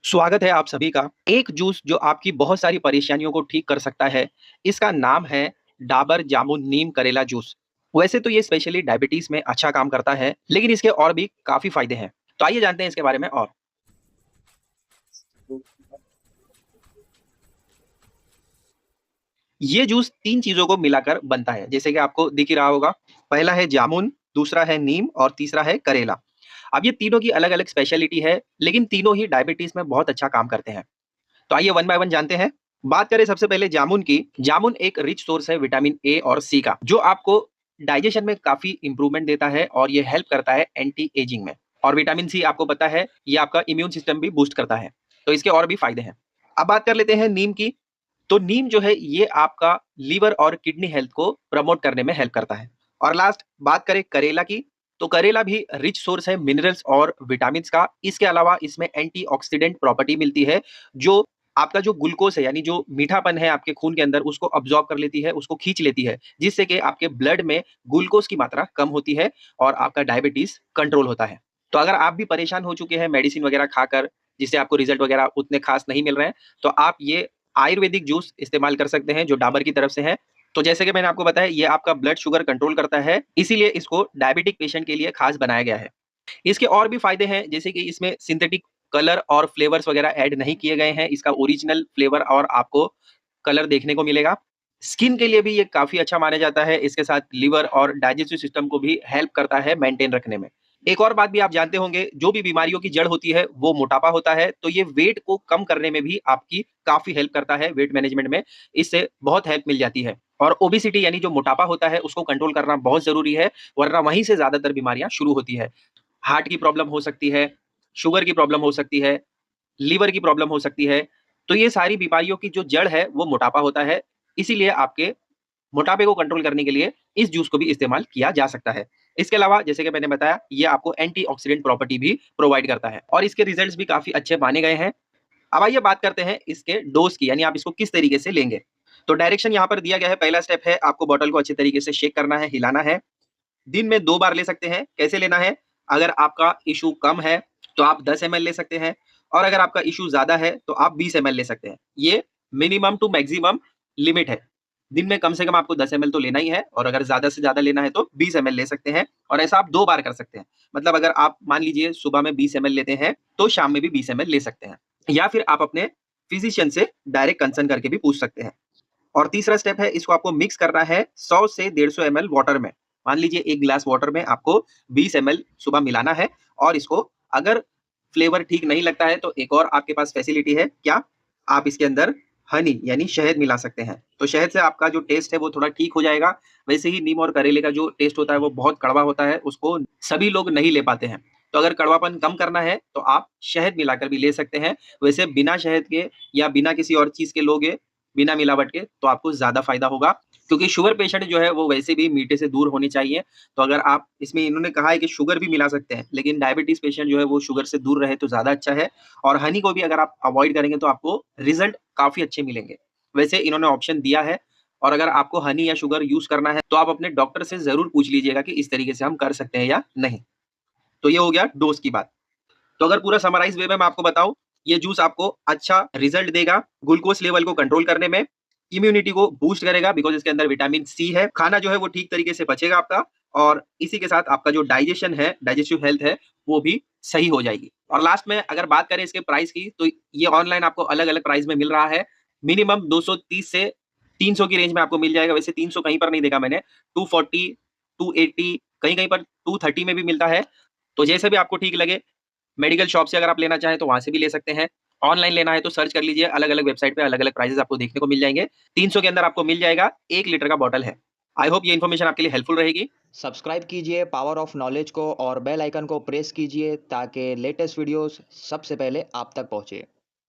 स्वागत है आप सभी का। एक जूस जो आपकी बहुत सारी परेशानियों को ठीक कर सकता है, इसका नाम है डाबर जामुन नीम करेला जूस। वैसे तो ये स्पेशली डायबिटीज में अच्छा काम करता है, लेकिन इसके और भी काफी फायदे हैं। तो आइए जानते हैं इसके बारे में और। ये जूस 3 चीज़ों को मिलाकर बनता है, जैसे कि आपको दिख ही रहा होगा। पहला है जामुन, दूसरा है नीम और तीसरा है करेला। अब ये तीनों की अलग-अलग स्पेशलिटी है, लेकिन तीनों ही डायबिटीज में बहुत अच्छा काम करते हैं। तो आइए वन बाय वन जानते हैं। बात करें सबसे पहले जामुन की। जामुन एक रिच सोर्स है विटामिन ए और सी का, जो आपको डाइजेशन में काफी इंप्रूवमेंट देता है और ये हेल्प करता है एंटी एजिंग में। और विटामिन सी आपको पता है, ये आपका इम्यून सिस्टम भी बूस्ट करता है। तो इसके और भी फायदे हैं। अब बात कर लेते हैं नीम की। तो नीम जो है ये आपका लीवर और किडनी हेल्थ को प्रमोट करने में हेल्प करता है। और लास्ट बात करें करेला की। तो करेला भी रिच सोर्स है मिनरल्स और विटामिन का। इसके अलावा इसमें एंटीऑक्सीडेंट प्रॉपर्टी मिलती है, जो आपका जो ग्लूकोज है, यानी जो मीठापन है आपके खून के अंदर, उसको अब्सॉर्ब कर लेती है, उसको खींच लेती है, जिससे कि आपके ब्लड में ग्लूकोज की मात्रा कम होती है और आपका डायबिटीज कंट्रोल होता है। तो अगर आप भी परेशान हो चुके हैं मेडिसिन वगैरह खाकर, जिससे आपको रिजल्ट वगैरह उतने खास नहीं मिल रहे हैं, तो आप ये आयुर्वेदिक जूस इस्तेमाल कर सकते हैं जो डाबर की तरफ से है। तो जैसे कि मैंने आपको बताया, ये आपका ब्लड शुगर कंट्रोल करता है, इसीलिए इसको डायबिटिक पेशेंट के लिए खास बनाया गया है। इसके और भी फायदे हैं, जैसे कि इसमें सिंथेटिक कलर और फ्लेवर्स वगैरह ऐड नहीं किए गए हैं। इसका ओरिजिनल फ्लेवर और आपको कलर देखने को मिलेगा। स्किन के लिए भी ये काफ़ी अच्छा माना जाता है। इसके साथ लिवर और डाइजेस्टिव सिस्टम को भी हेल्प करता है मेंटेन रखने में। एक और बात भी आप जानते होंगे, जो भी बीमारियों की जड़ होती है, वो मोटापा होता है। तो ये वेट को कम करने में भी आपकी काफ़ी हेल्प करता है, वेट मैनेजमेंट में। इससे बहुत हेल्प मिल जाती है। और ओबेसिटी यानी जो मोटापा होता है, उसको कंट्रोल करना बहुत ज़रूरी है, वरना वहीं से ज़्यादातर बीमारियाँ शुरू होती है। हार्ट की प्रॉब्लम हो सकती है, शुगर की प्रॉब्लम हो सकती है, लीवर की प्रॉब्लम हो सकती है। तो ये सारी बीमारियों की जो जड़ है वो मोटापा होता है। इसीलिए आपके मोटापे को कंट्रोल करने के लिए इस जूस को भी इस्तेमाल किया जा सकता है। इसके अलावा जैसे कि मैंने बताया, ये आपको एंटीऑक्सीडेंट प्रॉपर्टी भी प्रोवाइड करता है और इसके रिजल्ट्स भी काफ़ी अच्छे माने गए हैं। अब आइए बात करते हैं इसके डोज़ की, यानी आप इसको किस तरीके से लेंगे। तो डायरेक्शन यहाँ पर दिया गया है। पहला स्टेप है, आपको बॉटल को अच्छे तरीके से शेक करना है, हिलाना है। दिन में 2 बार ले सकते हैं। कैसे लेना है? अगर आपका इश्यू कम है, तो आप 10 एमएल ले सकते हैं और अगर आपका इश्यू ज़्यादा है, तो आप 20 एमएल ले सकते हैं। ये मिनिमम टू मैक्सिमम लिमिट है। दिन में कम से कम आपको 10 एमएल तो लेना ही है और अगर ज़्यादा से ज़्यादा लेना है तो 20 एमएल ले सकते हैं और ऐसा आप 2 बार कर सकते हैं। मतलब अगर आप मान लीजिए सुबह में 20 एमएल लेते हैं, तो शाम में भी 20 एमएल ले सकते हैं। या फिर आप अपने फिजिशियन से डायरेक्ट कंसर्न करके भी पूछ सकते हैं। और तीसरा स्टेप है, इसको आपको मिक्स करना है 100 से 150 एमएल वाटर में। मान लीजिए 1 गिलास वाटर में आपको 20 एमएल सुबह मिलाना है और इसको, अगर फ्लेवर ठीक नहीं लगता है तो एक और आपके पास फैसिलिटी है। क्या? आप इसके अंदर हनी यानी शहद मिला सकते हैं। तो शहद से आपका जो टेस्ट है वो थोड़ा ठीक हो जाएगा। वैसे ही नीम और करेले का जो टेस्ट होता है वो बहुत कड़वा होता है, उसको सभी लोग नहीं ले पाते हैं। तो अगर कड़वापन कम करना है तो आप शहद मिलाकर भी ले सकते हैं। वैसे बिना शहद के या बिना किसी और चीज़ के लोगे, बिना मिलावट के, तो आपको ज़्यादा फ़ायदा होगा, क्योंकि शुगर पेशेंट जो है वो वैसे भी मीठे से दूर होने चाहिए। तो अगर आप इसमें, इन्होंने कहा है कि शुगर भी मिला सकते हैं, लेकिन डायबिटीज़ पेशेंट जो है वो शुगर से दूर रहे तो ज़्यादा अच्छा है। और हनी को भी अगर आप अवॉइड करेंगे तो आपको रिज़ल्ट काफ़ी अच्छे मिलेंगे। वैसे इन्होंने ऑप्शन दिया है। और अगर आपको हनी या शुगर यूज़ करना है तो आप अपने डॉक्टर से ज़रूर पूछ लीजिएगा कि इस तरीके से हम कर सकते हैं या नहीं। तो ये हो गया डोज़ की बात। तो अगर पूरा समराइज़ वे में मैं आपको बताऊँ, ये जूस आपको अच्छा रिज़ल्ट देगा, ग्लूकोज़ लेवल को कंट्रोल करने में, इम्यूनिटी को बूस्ट करेगा बिकॉज़ इसके अंदर विटामिन सी है, खाना जो है वो ठीक तरीके से पचेगा आपका और इसी के साथ आपका जो डाइजेशन है, डाइजेस्टिव हेल्थ है, वो भी सही हो जाएगी। और लास्ट में अगर बात करें इसके प्राइस की, तो ये ऑनलाइन आपको अलग-अलग प्राइस में मिल रहा है। मिनिमम 230 से 300 की रेंज में आपको मिल जाएगा। वैसे 300 कहीं पर नहीं देखा मैंने, 240, 280, कहीं-कहीं पर 230 में भी मिलता है। तो जैसे भी आपको ठीक लगे, मेडिकल शॉप से अगर आप लेना चाहें तो वहाँ से भी ले सकते हैं। ऑनलाइन लेना है तो सर्च कर लीजिए, अलग-अलग वेबसाइट पे अलग-अलग प्राइसेज़ आपको देखने को मिल जाएँगे। 300 के अंदर आपको मिल जाएगा, 1 लीटर का बॉटल है। आई होप ये इन्फॉर्मेशन आपके लिए हेल्पफुल रहेगी। सब्सक्राइब कीजिए पावर ऑफ नॉलेज को और बेल आइकन को प्रेस कीजिए ताकि लेटेस्ट वीडियोस सबसे पहले आप तक पहुंचे।